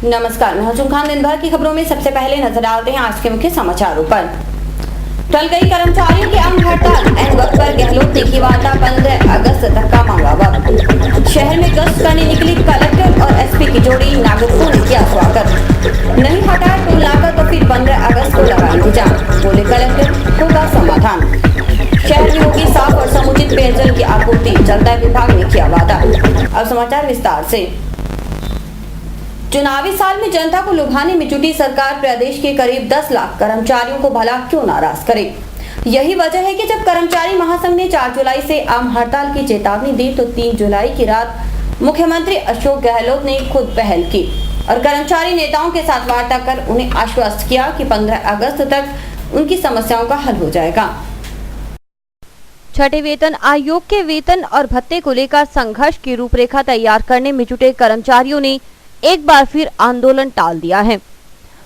नमस्कार, मैं हजूम खान। दिन भर की खबरों में सबसे पहले नजर डालते हैं आज के मुख्य समाचारों पर। टल गई कर्मचारियों की अमर हड़ताल, एन वक्त पर गहलोत ने की वार्ता, 15 अगस्त तक का मांगा वक्त। शहर में गश्त करने निकली कलेक्टर और एसपी की जोड़ी, नागरिकों ने किया स्वागत। नहीं हटा टोल नाका तो फिर 15 अगस्त को लगा इंतजाम, बोले कलेक्टर, होगा समाधान। शहर में होगी साफ और समुचित पेयजल की आपूर्ति, जलदाय विभाग ने किया वादा। अब समाचार विस्तार से। चुनावी साल में जनता को लुभाने में जुटी सरकार प्रदेश के करीब 10 लाख कर्मचारियों को भला क्यों नाराज करे। यही वजह है कि जब कर्मचारी महासंघ ने 4 जुलाई से आम हड़ताल की चेतावनी दी तो 3 जुलाई की रात मुख्यमंत्री अशोक गहलोत ने खुद पहल की और कर्मचारी नेताओं के साथ वार्ता कर उन्हें आश्वस्त किया कि 15 अगस्त तक उनकी समस्याओं का हल हो जाएगा। छठे वेतन आयोग के वेतन और भत्ते को लेकर संघर्ष की रूपरेखा तैयार करने में जुटे कर्मचारियों ने एक बार फिर आंदोलन टाल दिया है।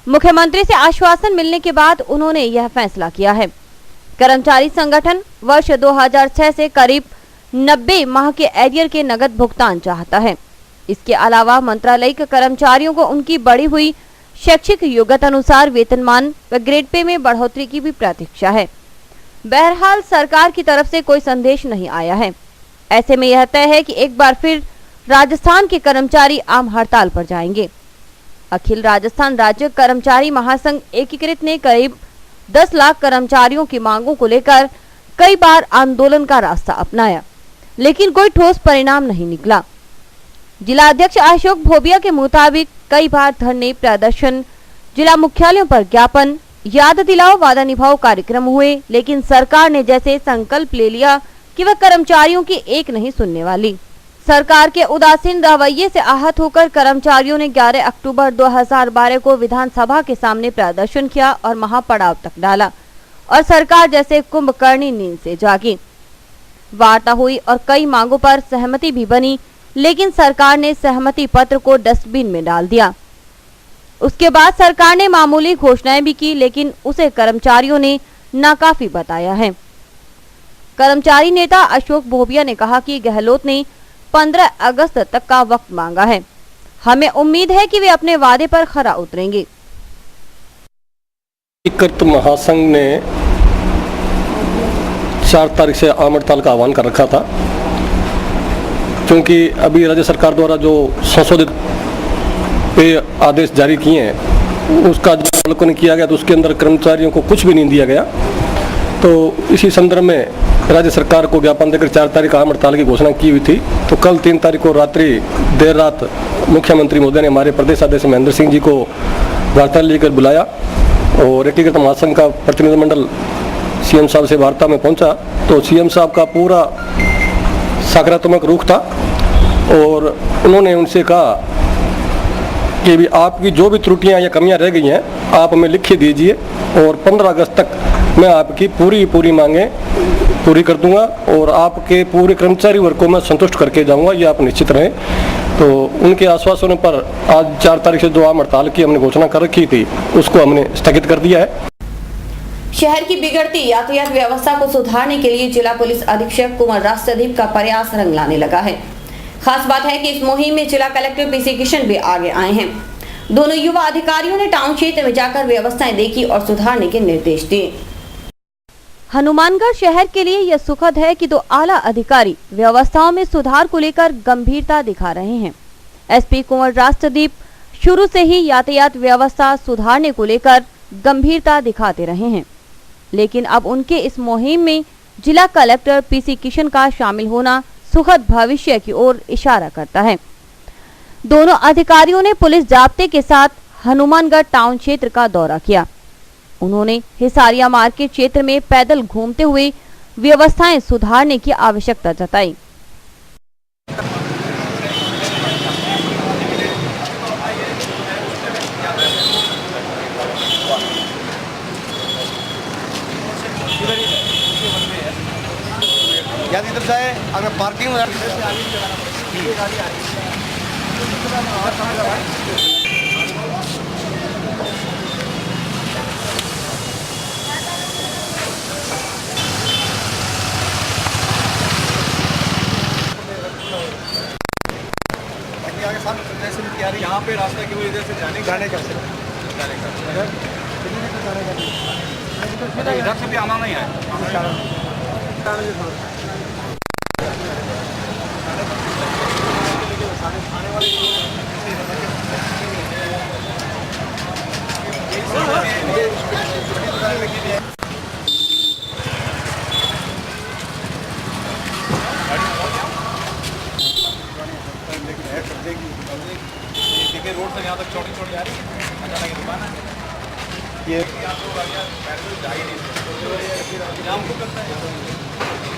मुख्यमंत्री से आश्वासन मिलने के बाद उन्होंने यह फैसला किया है। कर्मचारी संगठन वर्ष 2006 से करीब 90 माह के एरियर के नगद भुगतान चाहता है। इसके अलावा मंत्रालयिक कर्मचारियों को उनकी बढ़ी हुई शैक्षिक योग्यता अनुसार वेतनमान व ग्रेड पे में बढ़ोतरी की भी प्रतीक्षा है। बहरहाल सरकार की तरफ से कोई संदेश नहीं आया है। ऐसे में यह तय है कि एक बार फिर राजस्थान के कर्मचारी आम हड़ताल पर जाएंगे। अखिल राजस्थान राज्य कर्मचारी महासंघ एकीकृत ने करीब 10 लाख कर्मचारियों की मांगों को लेकर कई बार आंदोलन का रास्ता अपनाया, लेकिन कोई ठोस परिणाम नहीं निकला। जिला अध्यक्ष अशोक भोबिया के मुताबिक कई बार धरने, प्रदर्शन, जिला मुख्यालयों पर ज्ञापन, याद दिलाओ वादा निभाओ कार्यक्रम हुए, लेकिन सरकार ने जैसे संकल्प ले लिया कि वह कर्मचारियों की एक नहीं सुनने वाली। सरकार के उदासीन रवैये से आहत होकर कर्मचारियों ने 11 अक्टूबर 2012 को विधानसभा के सामने प्रदर्शन किया और महापड़ाव तक डाला और सरकार जैसे कुंभकर्णी नींद से जागी। वार्ता हुई और कई मांगों पर सहमति भी बनी, लेकिन सरकार ने सहमति पत्र को डस्टबिन में डाल दिया। उसके बाद सरकार ने मामूली घोषणाएं भी की, लेकिन उसे कर्मचारियों ने नाकाफी बताया है। कर्मचारी नेता अशोक भोबिया ने कहा कि गहलोत ने 15 अगस्त तक का वक्त मांगा है। हमें उम्मीद है कि वे अपने वादे पर खरा उतरेंगे। एकीकृत महासंघ ने 4 तारीख से आम हड़ताल का आह्वान कर रखा था, क्योंकि अभी राज्य सरकार द्वारा जो संशोधित पे आदेश जारी किए हैं उसका जो अवलोकन किया गया तो उसके अंदर कर्मचारियों को कुछ भी नहीं दिया गया। तो इसी संदर्भ में राज्य सरकार को ज्ञापन देकर 4 तारीख आम हड़ताल की घोषणा की हुई थी। तो कल 3 तारीख को रात्रि देर रात मुख्यमंत्री महोदय ने हमारे प्रदेश अध्यक्ष महेंद्र सिंह जी को वार्ता लेकर बुलाया और एकीकृत महासंघ का प्रतिनिधिमंडल सीएम साहब से वार्ता में पहुंचा। तो सीएम साहब का पूरा सकारात्मक रुख था और उन्होंने उनसे कहा कि भी आपकी जो भी त्रुटियां या कमियां रह गई हैं आप हमें लिख दीजिए और 15 अगस्त तक मैं आपकी पूरी मांगें पूरी कर दूंगा और आपके पूरे कर्मचारी वर्ग को मैं संतुष्ट करके जाऊंगा, ये आप निश्चित रहें। तो उनके आश्वासनों पर आज 4 तारीख से जो आम हड़ताल की हमने घोषणा कर रखी थी उसको हमने स्थगित कर दिया है। शहर की बिगड़ती यातायात व्यवस्था को सुधारने के लिए जिला पुलिस अधीक्षक कुमार राष्ट्रदीप का प्रयास रंग लाने लगा है। खास बात है कि इस मुहिम में जिला कलेक्टर पीसी किशन भी आगे आए हैं। दोनों युवा अधिकारियों ने टाउन क्षेत्र में जाकर व्यवस्थाएं देखी और सुधारने के निर्देश दिए। हनुमानगढ़ शहर के लिए यह सुखद है कि 2 आला अधिकारी व्यवस्थाओं में सुधार को लेकर गंभीरता दिखा रहे हैं। एसपी कुंवर राष्ट्रदीप शुरू से ही यातायात व्यवस्था सुधारने को लेकर गंभीरता दिखाते रहे हैं, लेकिन अब उनके इस मुहिम में जिला कलेक्टर पीसी किशन का शामिल होना सुखद भविष्य की ओर इशारा करता है। दोनों अधिकारियों ने पुलिस जाब्ते के साथ हनुमानगढ़ टाउन क्षेत्र का दौरा किया। उन्होंने हिसारिया मार्केट क्षेत्र में पैदल घूमते हुए व्यवस्थाएं सुधारने की आवश्यकता जताई। इधर जाए अगर पार्किंग में यहाँ पे रास्ता की वजह से जाने का इधर से भी आना नहीं है। रोड से यहाँ तक चौड़ी चौड़ी आ रही है, अचानक की दुकान है ये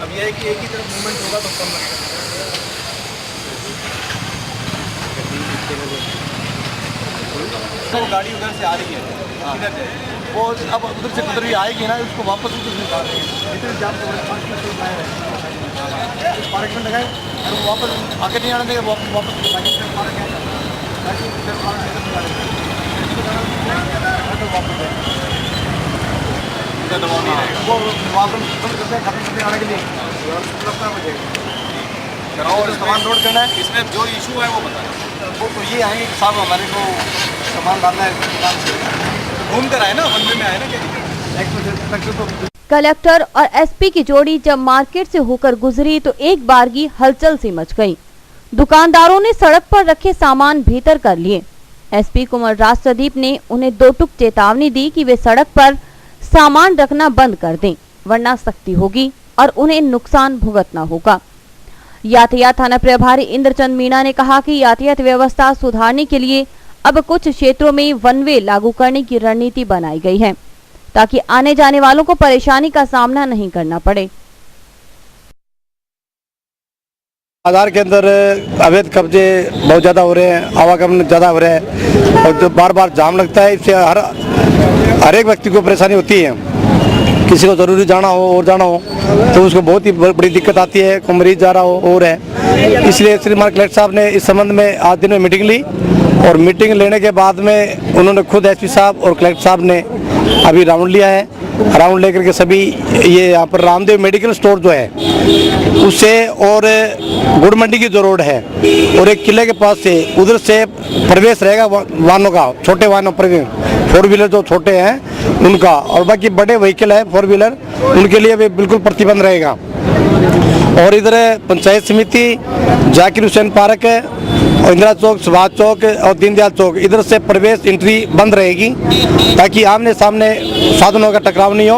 अब ये है कि एक ही तरफ मूवमेंट होगा तो कम लगेगा। गाड़ी उधर से आ रही है, इधर से वो अब उधर से उधर भी आएगी ना, उसको वापस उधर से निकाल इतने जाम से पार्क में लगाए और वापस आगे नहीं आने देगा, वापस पार्क है सामान लोड करना है। इसमें जो इशू है वो बताएं। वो तो ये आएंगे कि साहब हमारे को सामान डालना है दुकान से, घूम कर आए ना, वन वे में आए ना, क्या दिक्कत। कलेक्टर और एसपी की जोड़ी जब मार्केट से होकर गुजरी तो एक बारगी हलचल सी मच गई। दुकानदारों ने सड़क पर रखे सामान भीतर कर लिए। एसपी कुमार राष्ट्रदीप ने उन्हें दो टूक चेतावनी दी कि वे सड़क पर सामान रखना बंद कर दें, वरना सख्ती होगी और उन्हें नुकसान भुगतना होगा। यातायात थाना प्रभारी इंद्रचंद मीणा ने कहा कि यातायात व्यवस्था सुधारने के लिए अब कुछ क्षेत्रों में वन वे लागू करने की रणनीति बनाई गई है, ताकि आने जाने वालों को परेशानी का सामना नहीं करना पड़े। बाजार के अंदर अवैध कब्जे बहुत ज़्यादा हो रहे हैं, आवागमन ज़्यादा हो रहा है और जो बार बार जाम लगता है, इससे हर एक व्यक्ति को परेशानी होती है। किसी को ज़रूरी जाना हो और जाना हो तो उसको बहुत ही बड़ी दिक्कत आती है, कोई मरीज जा रहा हो और है। इसलिए श्रीमान कलेक्टर साहब ने इस संबंध में आज दिन में मीटिंग ली और मीटिंग लेने के बाद में उन्होंने खुद एसपी साहब और कलेक्टर साहब ने अभी राउंड लिया है। राउंड लेकर के सभी ये यहाँ पर रामदेव मेडिकल स्टोर जो है उससे और गुड़ मंडी की जो रोड है और एक किले के पास से उधर से प्रवेश रहेगा वाहनों का, छोटे वाहनों पर, 4 व्हीलर जो छोटे हैं उनका, और बाकी बड़े व्हीकल है 4 व्हीलर उनके लिए भी बिल्कुल प्रतिबंध रहेगा। और इधर पंचायत समिति, जाकिर हुसैन पार्क, इंदिरा चौक, सुभाष चौक और दीनदयाल चौक, इधर से प्रवेश एंट्री बंद रहेगी ताकि आमने सामने साधनों का टकराव नहीं हो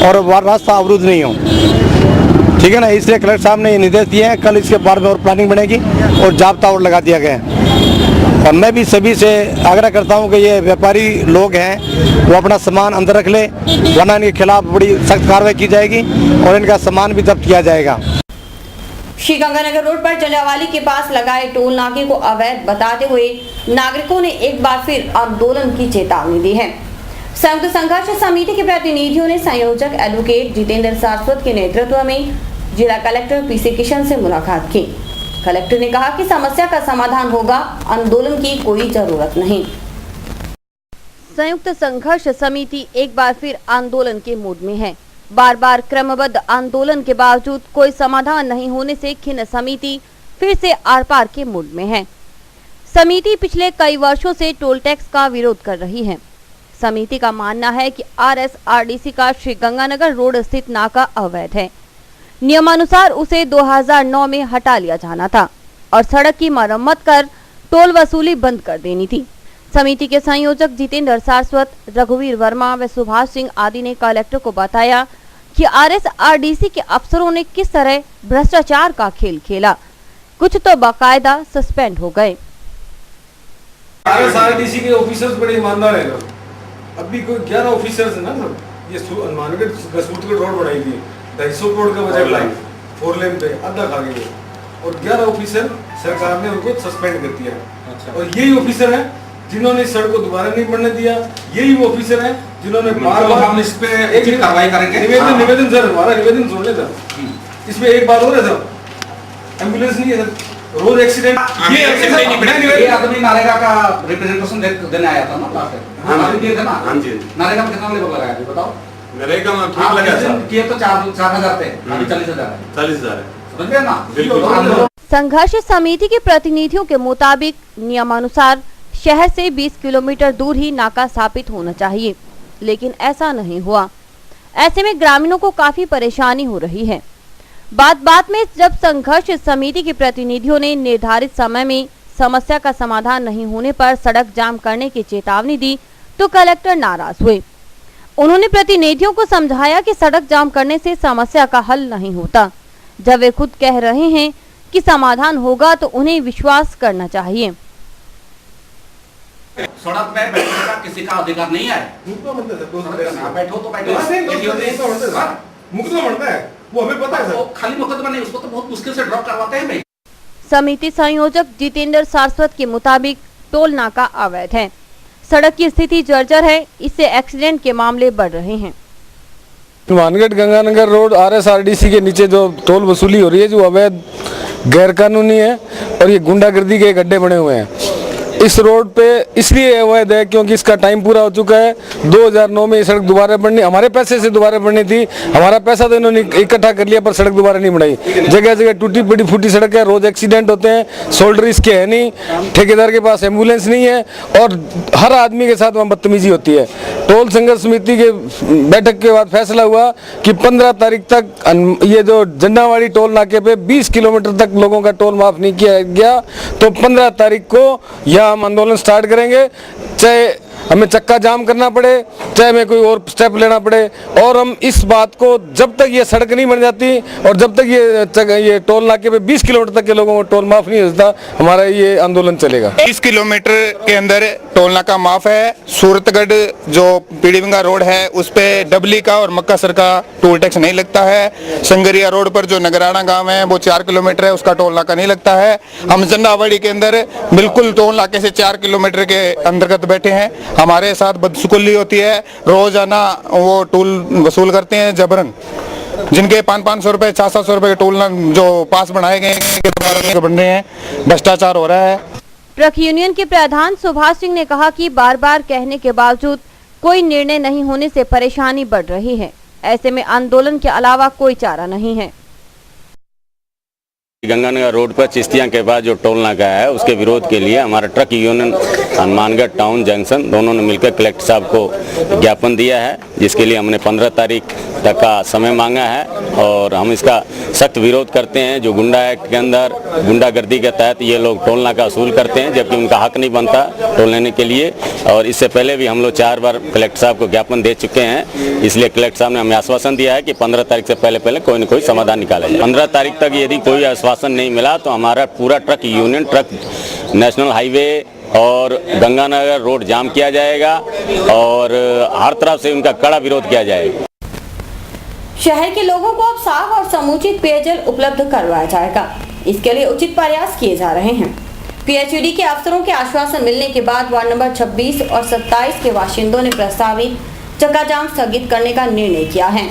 और रास्ता अवरुद्ध नहीं हो। ठीक है ना, इसलिए कलेक्टर साहब ने ये निर्देश दिए हैं। कल इसके बारे में और प्लानिंग बनेगी और जाब्ता और लगा दिया गया है। और मैं भी सभी से आग्रह करता हूं कि ये व्यापारी लोग हैं वो अपना सामान अंदर रख ले, वरना इनके खिलाफ बड़ी सख्त कार्रवाई की जाएगी और इनका सामान भी जब्त किया जाएगा। श्री गंगानगर रोड पर जंजावाली के पास लगाए टोल नाके को अवैध बताते हुए नागरिकों ने एक बार फिर आंदोलन की चेतावनी दी है। संयुक्त संघर्ष समिति के प्रतिनिधियों ने संयोजक एडवोकेट जितेंद्र सारस्वत के नेतृत्व में जिला कलेक्टर पीसी किशन से मुलाकात की। कलेक्टर ने कहा कि समस्या का समाधान होगा, आंदोलन की कोई जरूरत नहीं। संयुक्त संघर्ष समिति एक बार फिर आंदोलन के मूड में है। बार बार क्रमबद्ध आंदोलन के बावजूद कोई समाधान नहीं होने से खिन्न समिति फिर से आर पार के मूड में है। समिति पिछले कई वर्षों से टोल टैक्स का विरोध कर रही है। समिति का मानना है कि RSRDC का श्री गंगानगर रोड स्थित नाका अवैध है। नियमानुसार उसे 2009 में हटा लिया जाना था और सड़क की मरम्मत कर टोल वसूली बंद कर देनी थी। समिति के संयोजक जितेंद्र सारस्वत, रघुवीर वर्मा व सुभाष सिंह आदि ने कलेक्टर को बताया कि RSRDC के अफसरों ने किस तरह भ्रष्टाचार का खेल खेला। कुछ तो बाकायदा सस्पेंड हो गए। RSRDC के ऑफिसर्स बड़े ईमानदार हैं लोग। अभी कोई 11 ऑफिसर्स है ना सर, ये मार्केट गसूत रोड बनाई थी 250 करोड़ का बजट लाई 4 लेन पे, आधा खा गए और 11 ऑफिसर सरकार ने उनको सस्पेंड कर दिया। अच्छा। और यही ऑफिसर है जिन्होंने सड़क को दोबारा नहीं बनने दिया, यही वो ऑफिसर है जिन्होंने बार-बार हम इस पे एक कार्रवाई करेंगे। निवेदन सर, हमारा निवेदन सुन ले सर, इसमें एक बात और है सर, एम्बुलेंस नहीं है सर, रोज एक्सीडेंट। ये आदमी नरेगा का रिप्रेजेंटेशन देने आया था ना लास्ट टाइम, हाँ दिए थे ना। हां जी, नरेगा में कितना लेबर लगाया बताओ? नरेगा में ठीक लगा सर, किए तो 4,000 थे, अभी 40,000 है, समझ गए ना। संघर्ष समिति के प्रतिनिधियों के मुताबिक नियमानुसार शहर से 20 किलोमीटर दूर ही नाका स्थापित होना चाहिए, लेकिन ऐसा नहीं हुआ। ऐसे में ग्रामीणों को काफी परेशानी हो रही है। बात में जब संघर्ष समिति के प्रतिनिधियों ने निर्धारित समय में समस्या का समाधान नहीं होने पर सड़क जाम करने की चेतावनी दी तो कलेक्टर नाराज हुए। उन्होंने प्रतिनिधियों को समझाया कि सड़क जाम करने से समस्या का हल नहीं होता। जब वे खुद कह रहे हैं कि समाधान होगा तो उन्हें विश्वास करना चाहिए। सड़क पे बैठने का किसी का अधिकार नहीं है। बैठो तो बैठो। मुकदमा बनता है, वो हमें पता है सर। खाली मुकदमा नहीं, उसको तो बहुत मुश्किल से ड्रॉप करवाते हैं भाई। समिति संयोजक जितेंद्र सारस्वत के मुताबिक टोल नाका अवैध है, सड़क की स्थिति जर्जर है, इससे एक्सीडेंट के मामले बढ़ रहे हैं। हनुमानगढ़ गंगानगर रोड RSRDC के नीचे जो टोल वसूली हो रही है, जो अवैध गैर कानूनी है और ये गुंडागर्दी के गड्ढे बने हुए हैं। इस रोड पे इसलिए अवैध है क्योंकि इसका टाइम पूरा हो चुका है। 2009 में ये सड़क दोबारा बननी, हमारे पैसे से दोबारा बननी थी। हमारा पैसा तो इन्होंने इकट्ठा कर लिया पर सड़क दोबारा नहीं बनाई। जगह जगह टूटी पड़ी फूटी सड़क है, रोज एक्सीडेंट होते हैं। शोल्डर इसके है नहीं, ठेकेदार के पास एम्बुलेंस नहीं है और हर आदमी के साथ वहाँ बदतमीजी होती है। टोल संघर्ष समिति के बैठक के बाद फैसला हुआ कि 15 तारीख तक ये जो जन्नावाड़ी टोल नाके पे 20 किलोमीटर तक लोगों का टोल माफ नहीं किया गया, तो 15 तारीख को हम आंदोलन स्टार्ट करेंगे, चाहे हमें चक्का जाम करना पड़े, चाहे हमें कोई और स्टेप लेना पड़े। और हम इस बात को जब तक ये सड़क नहीं बन जाती और जब तक ये टोल नाके पे 20 किलोमीटर तक के लोगों को टोल माफ नहीं होता, हमारा ये आंदोलन चलेगा। 20 किलोमीटर के अंदर टोल नाका माफ है। सूरतगढ़ जो पीड़ीबंगा रोड है उस पे डबली का और मक्कासर का टोल टैक्स नहीं लगता है। संगरिया रोड पर जो नगराना गांव है वो 4 किलोमीटर है, उसका टोल नाका नहीं लगता है। हम जन्नावाड़ी के अंदर बिल्कुल टोल नाके से 4 किलोमीटर के अंतर्गत बैठे हैं। हमारे साथ बदसुकुली होती है, रोजाना वो टोल वसूल करते हैं जबरन। जिनके 500-500 रुपए 400 रुपए के टोल जो पास बनाए गए हैं बन रहे हैं, भ्रष्टाचार हो रहा है। ट्रक यूनियन के प्रधान सुभाष सिंह ने कहा कि बार-बार कहने के बावजूद कोई निर्णय नहीं होने से परेशानी बढ़ रही है। ऐसे में आंदोलन के अलावा कोई चारा नहीं है। गंगानगर रोड पर चिश्तियां के पास जो टोल नाका है उसके विरोध के लिए हमारा truck union Hanumangarh town junction दोनों ने मिलकर कलेक्टर साहब को ज्ञापन दिया है, जिसके लिए हमने 15 तारीख तक का समय मांगा है और हम इसका सख्त विरोध करते हैं। जो गुंडा एक्ट के अंदर गुंडागर्दी के तहत ये लोग टोल नाका वसूल करते हैं, जबकि उनका हक नहीं बनता टोल लेने के लिए। और इससे पहले भी हम लोग 4 बार कलेक्टर साहब को ज्ञापन दे चुके हैं, इसलिए कलेक्टर साहब ने हमें आश्वासन दिया है कि 15 तारीख से पहले कोई न कोई समाधान निकाला जाए। 15 तारीख तक यदि कोई आश्वासन नहीं मिला तो हमारा पूरा truck union truck national highway और गंगानगर रोड जाम किया जाएगा और हर तरफ से उनका कड़ा विरोध किया जाएगा। शहर के लोगों को अब साफ और समुचित पेयजल उपलब्ध करवाया जाएगा, इसके लिए उचित प्रयास किए जा रहे हैं। PHED के अफसरों के आश्वासन मिलने के बाद वार्ड नंबर 26 और 27 के बाशिंदों ने प्रस्तावित चक्का जाम स्थगित करने का निर्णय किया है।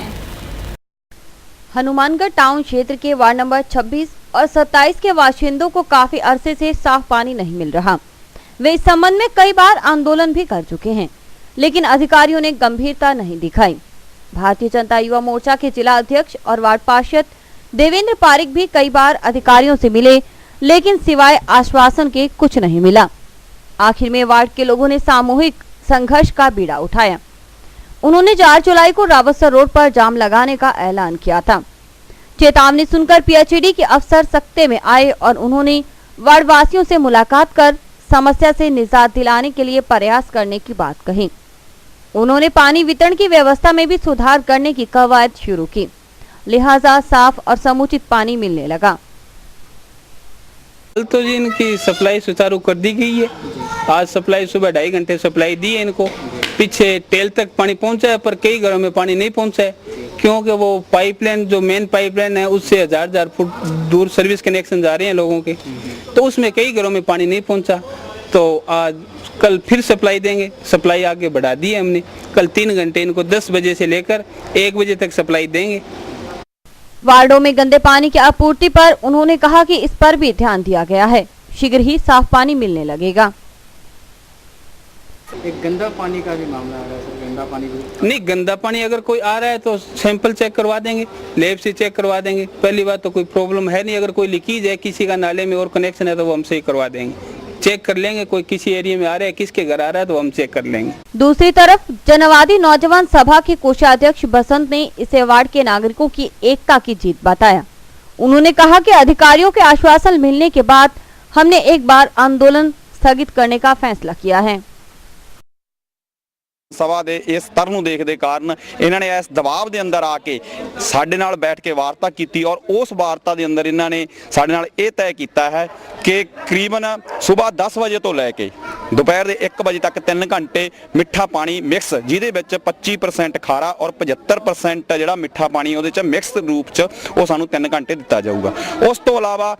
हनुमानगढ़ टाउन क्षेत्र के वार्ड नंबर 26 और 27 के बाशिंदों को काफी अरसे से साफ पानी नहीं मिल रहा। वे इस संबंध में कई बार आंदोलन भी कर चुके हैं, लेकिन अधिकारियों ने गंभीरता नहीं दिखाई। भारतीय जनता युवा मोर्चा के जिला अध्यक्ष और वार्ड पार्षद देवेंद्र पारिक भी कई बार अधिकारियों से मिले, लेकिन सिवाय आश्वासन के कुछ नहीं मिला। आखिर में वार्ड के लोगों ने सामूहिक संघर्ष का बीड़ा उठाया। उन्होंने 4 जुलाई को रावतसर रोड पर जाम लगाने का ऐलान किया था। चेतावनी सुनकर PHED के अफसर सख्ते में आए और उन्होंने वार्ड वासियों से मुलाकात कर समस्या से निजात दिलाने के लिए प्रयास करने की बात कही। उन्होंने पानी वितरण की व्यवस्था में भी सुधार करने की कवायद शुरू की, लिहाजा साफ और समुचित पानी मिलने लगा। कल तो जी इनकी सप्लाई सुचारू कर दी गई है। आज सप्लाई सुबह 2.5 घंटे सप्लाई दी है इनको। पीछे टेल तक पानी पहुंचा है पर कई घरों में पानी नहीं पहुंचा है, क्योंकि वो पाइपलाइन जो मेन पाइपलाइन है उससे 1000 फुट दूर सर्विस कनेक्शन जा रहे हैं लोगों के, तो उसमें कई घरों में पानी नहीं पहुंचा। तो आज कल फिर सप्लाई देंगे, सप्लाई आगे बढ़ा दी है हमने। कल 3 घंटे इनको 10 बजे से लेकर 1 बजे तक सप्लाई देंगे। वार्डों में गंदे पानी की आपूर्ति पर उन्होंने कहा कि इस पर भी ध्यान दिया गया है, शीघ्र ही साफ पानी मिलने लगेगा। एक गंदा पानी का भी मामला आ रहा है सर, गंदा पानी भी नहीं, गंदा पानी अगर कोई आ रहा है तो सैंपल चेक करवा देंगे, लैब से चेक करवा देंगे। पहली बात तो कोई प्रॉब्लम है नहीं। अगर कोई लीकेज है किसी का नाले में और कनेक्शन है तो वो हम सही करवा देंगे। चेक कर लेंगे, कोई किसी एरिया में आ रहा है, किसके घर आ रहा है तो हम चेक कर लेंगे। दूसरी तरफ जनवादी नौजवान सभा के कोषाध्यक्ष बसंत ने इसे वार्ड के नागरिकों की एकता की जीत बताया। उन्होंने कहा कि अधिकारियों के आश्वासन मिलने के बाद हमने एक बार आंदोलन स्थगित करने का फैसला किया है। ਸਭਾ ਦੇ ਇਸ ਸਤਰ ਨੂੰ ਦੇਖਦੇ ਕਾਰਨ ਇਹਨਾਂ ਨੇ ਇਸ ਦਬਾਅ ਦੇ ਅੰਦਰ ਆ ਕੇ ਸਾਡੇ ਨਾਲ ਬੈਠ ਕੇ ਵਾਰਤਾ ਕੀਤੀ ਔਰ ਉਸ ਵਾਰਤਾ ਦੇ ਅੰਦਰ ਇਹਨਾਂ ਨੇ ਸਾਡੇ ਨਾਲ ਇਹ ਤੈਅ ਕੀਤਾ ਹੈ ਕਿ ਕਰੀਬਨ ਸਵੇਰ 10 ਵਜੇ ਤੋਂ ਲੈ ਕੇ ਦੁਪਹਿਰ ਦੇ 1 ਵਜੇ ਤੱਕ 3 ਘੰਟੇ ਮਿੱਠਾ ਪਾਣੀ ਮਿਕਸ, ਜਿਹਦੇ ਵਿੱਚ 25% ਖਾਰਾ ਔਰ 75% ਜਿਹੜਾ ਮਿੱਠਾ ਪਾਣੀ ਉਹਦੇ ਚ ਮਿਕਸ ਰੂਪ ਚ ਉਹ ਸਾਨੂੰ 3 ਘੰਟੇ ਦਿੱਤਾ ਜਾਊਗਾ। ਉਸ ਤੋਂ ਇਲਾਵਾ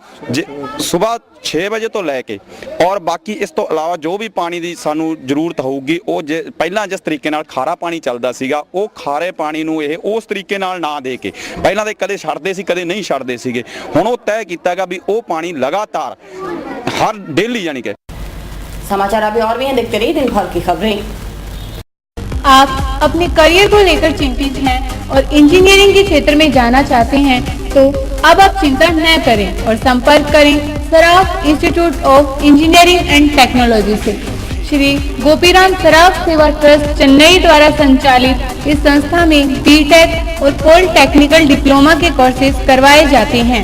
ਸਵੇਰ 6 ਵਜੇ ਤੋਂ ਲੈ ਕੇ ਔਰ ਬਾਕੀ ਇਸ ਤੋਂ ਇਲਾਵਾ ਜੋ ਵੀ ਪਾਣੀ ਦੀ ਸਾਨੂੰ ਜ਼ਰੂਰਤ ਹੋਊਗੀ ਉਹ ਪਹਿਲਾਂ ਜਿਸ ਤਰੀਕੇ ਨਾਲ ਖਾਰਾ ਪਾਣੀ ਚੱਲਦਾ ਸੀਗਾ ਉਹ ਖਾਰੇ ਪਾਣੀ ਨੂੰ ਇਹ ਉਸ ਤਰੀਕੇ ਨਾਲ ਨਾ ਦੇ ਕੇ ਪਹਿਲਾਂ ਤਾਂ ਕਦੇ ਛੱਡਦੇ ਸੀ ਕਦੇ ਨਹੀਂ ਛੱਡਦੇ ਸੀਗੇ, ਹੁਣ ਉਹ ਤੈਅ ਕੀਤਾਗਾ ਵੀ ਉਹ ਪਾਣੀ लगातार हर डेली यानी के। समाचार अभी और भी हैं, देखते रहिए दिन भर की खबरें। आप अपने करियर को लेकर चिंतित हैं और इंजीनियरिंग के क्षेत्र में जाना चाहते हैं तो अब आप चिंता न करें और संपर्क करें Saraf institute of engineering and technology से। श्री गोपीराम सराफ सेवा ट्रस्ट चेन्नई द्वारा संचालित इस संस्था में बीटेक और पॉलिटेक्निकल डिप्लोमा के कोर्सेज करवाए जाते हैं,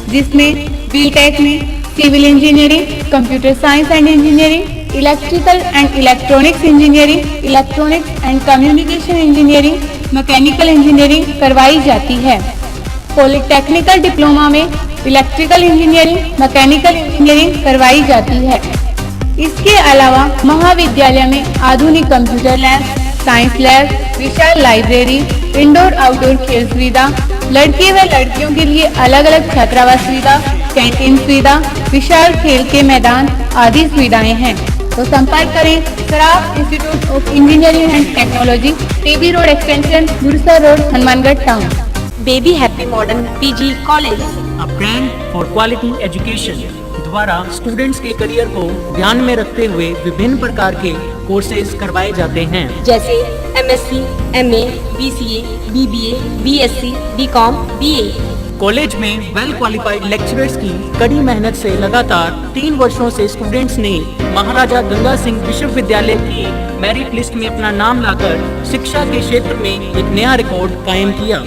जिसमें बीटेक में civil engineering, computer science and engineering, electrical and electronics engineering, electronics and communication engineering, mechanical engineering करवाई जाती है। पॉलिटेक्निकल डिप्लोमा में इलेक्ट्रिकल इंजीनियरिंग, मैकेनिकल इंजीनियरिंग करवाई जाती है। इसके अलावा महाविद्यालय में आधुनिक कंप्यूटर लैब, साइंस लैब, विशाल लाइब्रेरी, इंडोर आउटडोर खेल सुविधा, लड़के व लड़कियों के लिए अलग अलग छात्रावास सुविधा, कैंटीन सुविधा, विशाल खेल के मैदान आदि सुविधाएं हैं। तो संपर्क करें Saraf institute of engineering and technology, TB road extension, Gursar road, Hanumangarh town. Baby happy modern PG college, a brand for quality education द्वारा स्टूडेंट्स के करियर को ध्यान में रखते हुए विभिन्न प्रकार के कोर्सेज करवाए जाते हैं, जैसे MSc, MA, BCA, BBA, BSc, BCom, BA. College में वेल क्वालिफाइड लेक्चरर्स की कड़ी मेहनत से लगातार 3 वर्षों से स्टूडेंट्स ने महाराजा गंगा सिंह विश्वविद्यालय की मेरिट लिस्ट में अपना नाम लाकर शिक्षा के क्षेत्र में एक नया रिकॉर्ड कायम किया।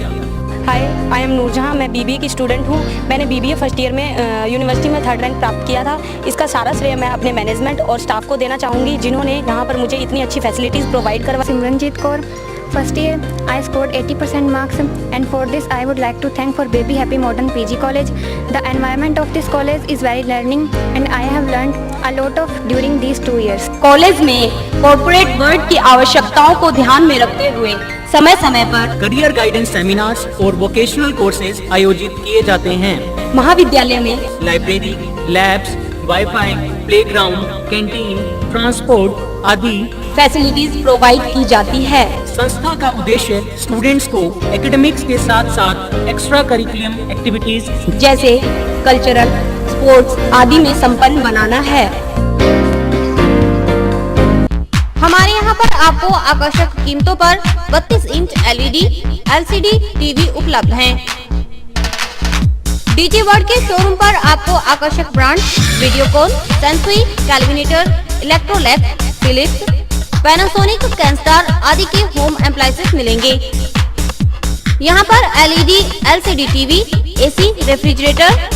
हाय, आई एम नूरजहां, मैं बीबीए की स्टूडेंट हूं। मैंने बीबीए फर्स्ट ईयर में यूनिवर्सिटी में 3rd रैंक प्राप्त किया था। इसका सारा श्रेय मैं अपने मैनेजमेंट और स्टाफ को देना चाहूँगी, जिन्होंने यहाँ पर मुझे इतनी अच्छी फैसिलिटीज़ प्रोवाइड करवा। Simranjeet Kaur, first year, I scored 80% marks and for this I would like to thank for Baby Happy Modern PG College. The environment of this college is very learning and I have learned a lot of during these 2 years. College में corporate world की आवश्यकताओं को ध्यान में रखते हुए समय समय पर करियर गाइडेंस सेमिनार्स और वोकेशनल कोर्सेज आयोजित किए जाते हैं। महाविद्यालय में library, labs, wifi, playground, canteen, transport आदि फैसिलिटीज प्रोवाइड की जाती है। संस्था का उद्देश्य स्टूडेंट्स को एकेडमिक्स के साथ साथ एक्स्ट्रा करिकुलम एक्टिविटीज जैसे कल्चरल, स्पोर्ट्स आदि में संपन्न बनाना है। हमारे यहाँ पर आपको आकर्षक कीमतों पर 32 इंच LED, LCD टीवी उपलब्ध हैं। डीजी वर्ल्ड के शोरूम पर आपको आकर्षक brand Videocon, Sansui, Kelvinator, Electrolab, Philips, Panasonic, Kenstar आदि के होम एप्लायंसेस मिलेंगे। यहाँ पर LED, LCD TV, AC, refrigerator,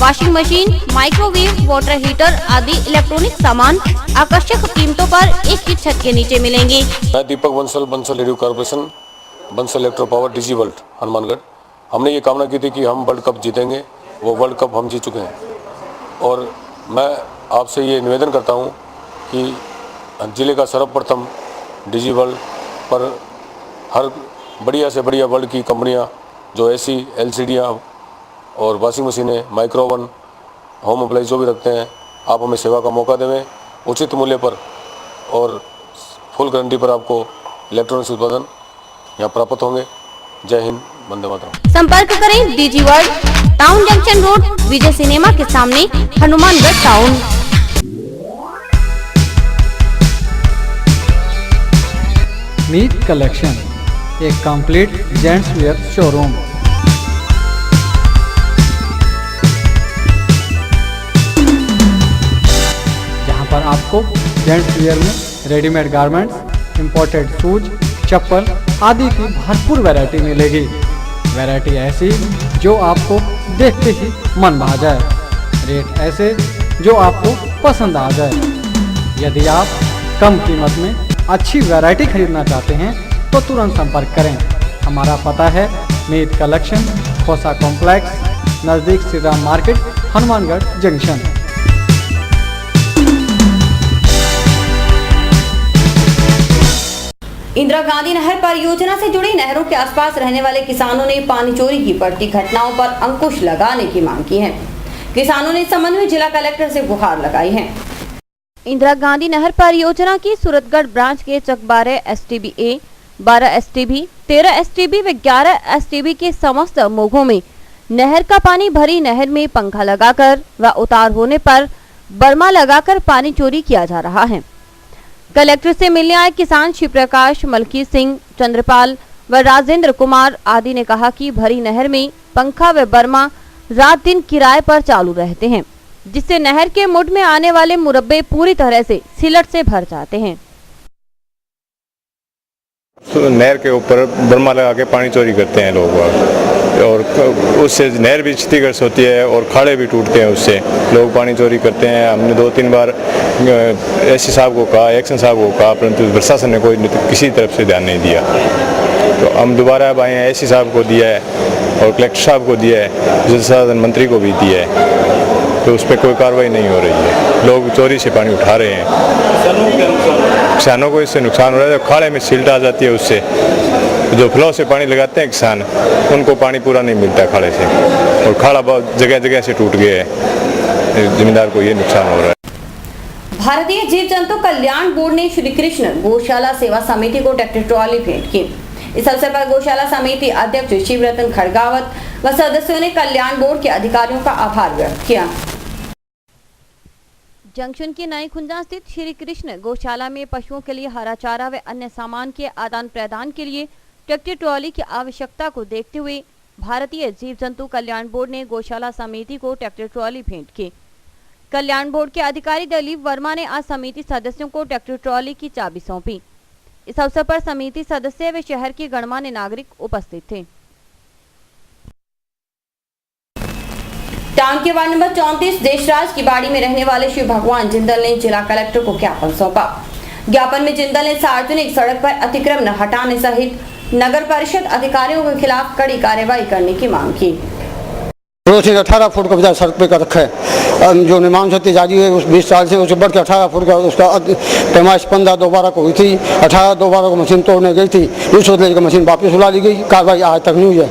washing machine, microwave, water heater आदि इलेक्ट्रॉनिक सामान आकर्षक कीमतों पर एक ही छत के नीचे मिलेंगे। मैं Deepak Bansal radio corporation, Bansal electro power, DG world, Hanumangarh. हमने ये कामना की थी कि हम वर्ल्ड कप जीतेंगे, वो वर्ल्ड कप हम जीत चुके हैं और मैं आपसे ये निवेदन करता हूँ कि ज़िले का सर्वप्रथम डीजी वर्ल्ड पर हर बढ़िया से बढ़िया वर्ल्ड की कंपनियाँ जो AC, LCD और वॉशिंग मशीनें, माइक्रोवन, होम अप्लाइंस जो भी रखते हैं, आप हमें सेवा का मौका देवें उचित मूल्य पर और फुल गारंटी पर आपको इलेक्ट्रॉनिक्स उत्पादन यहाँ प्राप्त होंगे। जय हिंद, वंदे मातरम। संपर्क करें DG world, town junction road, Vijay cinema के सामने, हनुमानगढ़ टाउन। मीत कलेक्शन, एक कंप्लीट जेंट्स वेयर शोरूम। पर आपको जेंट्स वियर में रेडीमेड गारमेंट्स, इंपोर्टेड शूज, चप्पल आदि की भरपूर वैरायटी मिलेगी। वैरायटी ऐसी जो आपको देखते ही मन भा जाए, रेट ऐसे जो आपको पसंद आ जाए। यदि आप कम कीमत में अच्छी वैरायटी खरीदना चाहते हैं तो तुरंत संपर्क करें। हमारा पता है मीत कलेक्शन, खोसा कॉम्प्लेक्स, नज़दीक श्री राम मार्केट, हनुमानगढ़ जंक्शन। इंदिरा गांधी नहर परियोजना से जुड़ी नहरों के आसपास रहने वाले किसानों ने पानी चोरी की बढ़ती घटनाओं पर अंकुश लगाने की मांग की है। किसानों ने इस संबंध में जिला कलेक्टर से गुहार लगाई है। इंदिरा गांधी नहर परियोजना की सूरतगढ़ ब्रांच के चकबारे STB A, 12 STB, 13 STB व 11 STB के समस्त मोघों में नहर का पानी भरी नहर में पंखा लगाकर व उतार होने पर बर्मा लगाकर पानी चोरी किया जा रहा है। कलेक्टर से मिलने आए किसान शिव प्रकाश, मलकीत सिंह, चंद्रपाल व राजेंद्र कुमार आदि ने कहा कि भरी नहर में पंखा व बर्मा रात दिन किराए पर चालू रहते हैं, जिससे नहर के मुड में आने वाले मुरब्बे पूरी तरह से सिलट से भर जाते हैं। तो नहर के ऊपर बर्मा लगा के पानी चोरी करते हैं लोग, और उससे नहर भी क्षतिग्रस्त होती है और खाड़े भी टूटते हैं, उससे लोग पानी चोरी करते हैं। हमने 2-3 बार एससी साहब को कहा, एक्शन साहब को कहा, परंतु प्रशासन ने कोई किसी तरफ से ध्यान नहीं दिया। तो हम दोबारा अब आए हैं, एससी साहब को दिया है और कलेक्टर साहब को दिया है, जल संसाधन मंत्री को भी दिया है, तो उस पर कोई कार्रवाई नहीं हो रही है। लोग चोरी से पानी उठा रहे हैं। किसानों को इससे नुकसान हो रहा है, खाड़े में सिल्ट आ जाती है, उससे जो फ्लो से पानी लगाते हैं किसान, उनको पानी पूरा नहीं मिलता खाड़े से, और खाड़ा बहुत जगह जगह से टूट गया है, जमींदार को ये नुकसान हो रहा है। भारतीय जीव जंतु कल्याण बोर्ड ने श्री कृष्ण गौशाला सेवा समिति को ट्रैक्टर ट्रॉली भेंट की। इस अवसर पर गौशाला समिति अध्यक्ष शिव रतन खड़गावत व सदस्यों ने कल्याण बोर्ड के अधिकारियों का आभार व्यक्त किया। जंक्शन के नई खुंजा स्थित श्री कृष्ण गौशाला में पशुओं के लिए हरा चारा व अन्य सामान के आदान प्रदान के लिए ट्रैक्टर ट्रॉली की आवश्यकता को देखते हुए भारतीय जीव जंतु कल्याण बोर्ड ने गौशाला समिति को ट्रैक्टर ट्रॉली भेंट की। कल्याण बोर्ड के अधिकारी दिलीप वर्मा ने आज समिति सदस्यों को ट्रैक्टर ट्रॉली की चाबी सौंपी। इस अवसर पर समिति सदस्य व शहर के गणमान्य नागरिक उपस्थित थे। टाउन के वार्ड नंबर 34 देशराज की बाड़ी में रहने वाले शिव भगवान जिंदल ने जिला कलेक्टर को ज्ञापन सौंपा। ज्ञापन में जिंदल ने सार्वजनिक सड़क पर अतिक्रमण हटाने सहित नगर परिषद अधिकारियों के खिलाफ कड़ी कार्रवाई करने की मांग की। 18 फुट का बजाय सड़क पे का रखा है, जो निर्माण क्षति जारी है उस 20 साल से उसे बढ़ के 18 फुट का, उसका पैमाइश 15/12 को हुई थी। 18/12 को मशीन तोड़ने गई थी, रिश्वत लेकर मशीन वापस बुला ली गई। कार्रवाई आज तक नहीं हुई है।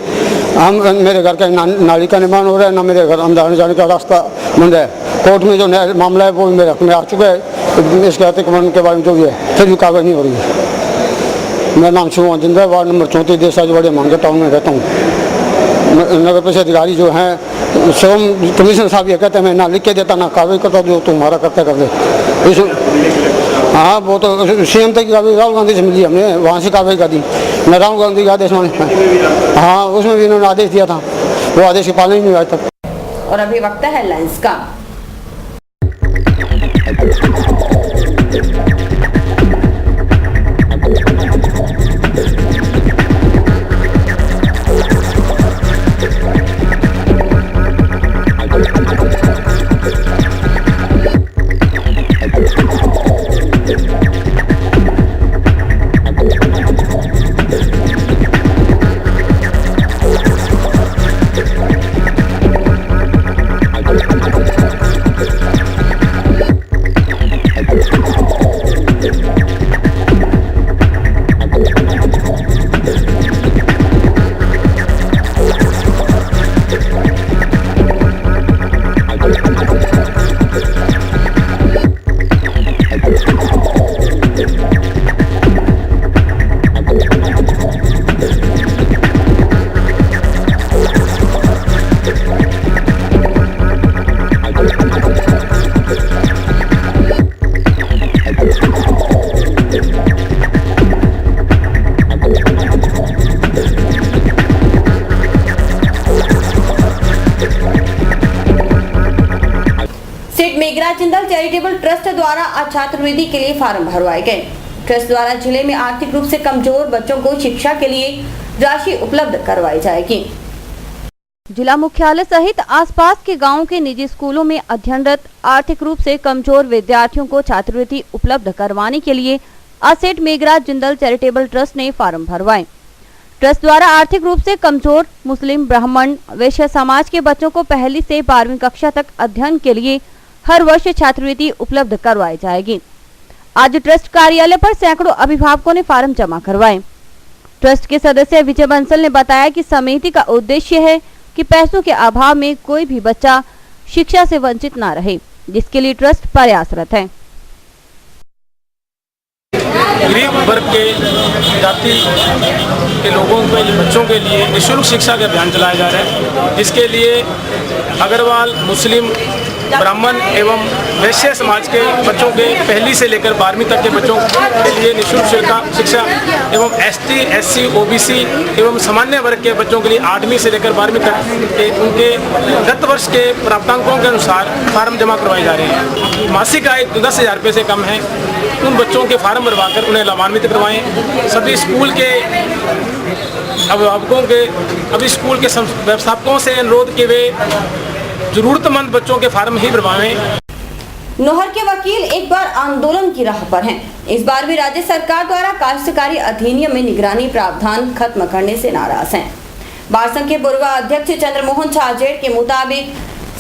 मेरे घर का नाली का निर्माण हो रहा है, ना मेरे घर अंदर आने जाने का रास्ता बंद है। कोर्ट में जो मामला है वो मेरे हक में आ चुका है। इसके अतिक्रमण के बारे में जो भी है फिर भी कार्रवाई नहीं हो रही है। मेरा नाम शिव जिंदल, वार्ड नंबर 34 देशराज बड़े मानगढ़ टाउन में रहता हूँ। नगर परिषद अधिकारी जो हैं स्वयं कमिश्नर साहब ये कहते हैं मैं ना लिख के देता ना कार्रवाई करता, जो तुम्हारा करता कर दे। हाँ वो तो CM तक की कार्रवाई राहुल गांधी से मिली, हमने वहाँ से कार्रवाई कर दी। मैं राहुल गांधी का आदेश हाँ उसमें भी इन्होंने आदेश दिया था, वो आदेश की पालन ही नहीं आज तक। और अभी वक्त है हेडलाइंस का। द्वारा आज छात्रवृत्ति के लिए फार्म भरवाए गए। ट्रस्ट द्वारा जिले में आर्थिक रूप से कमजोर बच्चों को शिक्षा के लिए राशि उपलब्ध करवाई जाएगी। जिला मुख्यालय सहित आसपास के गांवों के निजी स्कूलों में अध्ययनरत आर्थिक रूप से कमजोर विद्यार्थियों को छात्रवृत्ति उपलब्ध करवाने के लिए asset Meghraj Jindal charitable trust ने फार्म भरवाए। ट्रस्ट द्वारा आर्थिक रूप से कमजोर मुस्लिम, ब्राह्मण, वैश्य समाज के बच्चों को पहली से 12वीं कक्षा तक अध्ययन के लिए हर वर्ष छात्रवृत्ति उपलब्ध करवाई जाएगी। आज ट्रस्ट कार्यालय पर सैकड़ों अभिभावकों ने फार्म जमा करवाए। ट्रस्ट के सदस्य विजय बंसल ने बताया कि समिति का उद्देश्य है कि पैसों के अभाव में कोई भी बच्चा शिक्षा से वंचित न रहे, जिसके लिए ट्रस्ट प्रयासरत है। गरीब वर्ग के जाति के लोगों के बच्चों के लिए निःशुल्क शिक्षा का अभियान चलाया जा रहा है, जिसके लिए अग्रवाल, मुस्लिम, ब्राह्मण एवं वैश्य समाज के बच्चों के पहली से लेकर 12वीं तक के बच्चों के लिए निःशुल्क शिक्षा एवं ST, SC, OBC एवं सामान्य वर्ग के बच्चों के लिए 8वीं से लेकर 12वीं तक के उनके गत वर्ष के प्राप्तांकों के अनुसार फार्म जमा करवाए जा रहे हैं। मासिक आय 10,000 रुपये से कम है। उन बच्चों के फार्म भरवाकर उन्हें लाभान्वित करवाएं। सभी स्कूल के अभिभावकों के, अभी स्कूल के व्यवस्थापकों से अनुरोध कि वे जरूरतमंद बच्चों के फार्म ही भरवाएं। नोहर के वकील एक बार आंदोलन की राह पर हैं। इस बार भी राज्य सरकार द्वारा काश्तकारी अधिनियम में निगरानी प्रावधान खत्म करने से नाराज हैं। बार संघ के पूर्व अध्यक्ष चंद्रमोहन छाजेड़ के मुताबिक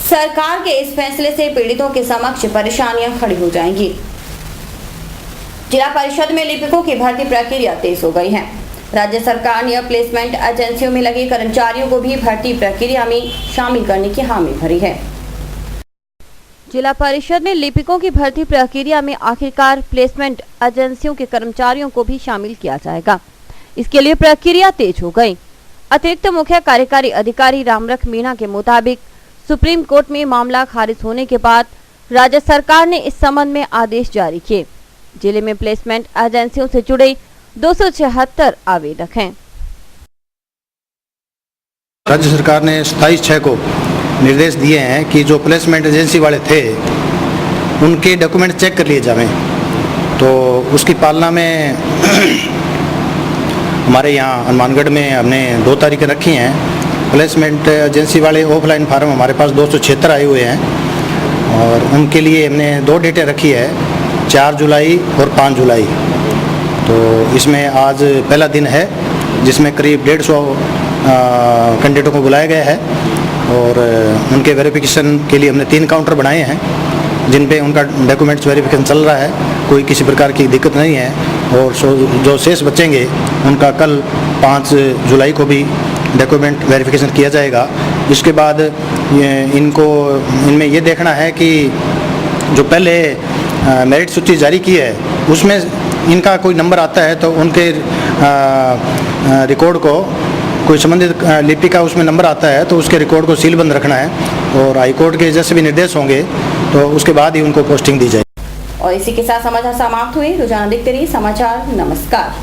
सरकार के इस फैसले से पीड़ितों के समक्ष परेशानियां खड़ी हो जाएंगी। जिला परिषद में लिपिकों की भर्ती प्रक्रिया तेज हो गई है। राज्य सरकार ने प्लेसमेंट एजेंसियों में लगे कर्मचारियों को भी भर्ती प्रक्रिया में शामिल करने की हामी भरी है। जिला परिषद में लिपिकों की भर्ती प्रक्रिया में आखिरकार प्लेसमेंट एजेंसियों के कर्मचारियों को भी शामिल किया जाएगा। इसके लिए प्रक्रिया तेज हो गई। अतिरिक्त मुख्य कार्यकारी अधिकारी रामरख मीणा के मुताबिक सुप्रीम कोर्ट में मामला खारिज होने के बाद राज्य सरकार ने इस संबंध में आदेश जारी किए। जिले में प्लेसमेंट एजेंसियों से जुड़े 276 आवेदक हैं। राज्य सरकार ने 27/6 को निर्देश दिए हैं कि जो प्लेसमेंट एजेंसी वाले थे उनके डॉक्यूमेंट चेक कर लिए जाएं। तो उसकी पालना में हमारे यहाँ हनुमानगढ़ में हमने 2 तारीखें रखी हैं। प्लेसमेंट एजेंसी वाले ऑफलाइन फार्म हमारे पास 276 आए हुए हैं और उनके लिए हमने 2 डेटें रखी है, 4 जुलाई और 5 जुलाई। तो इसमें आज पहला दिन है जिसमें करीब 150 कैंडिडेटों को बुलाया गया है और उनके वेरिफिकेशन के लिए हमने 3 काउंटर बनाए हैं जिन पे उनका डॉक्यूमेंट्स वेरिफिकेशन चल रहा है। कोई किसी प्रकार की दिक्कत नहीं है और जो शेष बचेंगे उनका कल 5 जुलाई को भी डॉक्यूमेंट वेरिफिकेशन किया जाएगा। इसके बाद इनमें ये देखना है कि जो पहले मेरिट सूची जारी की है उसमें इनका कोई नंबर आता है तो उनके रिकॉर्ड को कोई संबंधित लिपि का उसमें नंबर आता है तो उसके रिकॉर्ड को सीलबंद रखना है और हाईकोर्ट के जैसे भी निर्देश होंगे तो उसके बाद ही उनको पोस्टिंग दी जाएगी। और इसी के साथ समाचार समाप्त हुए। रोजाना देखते रहिए समाचार। नमस्कार।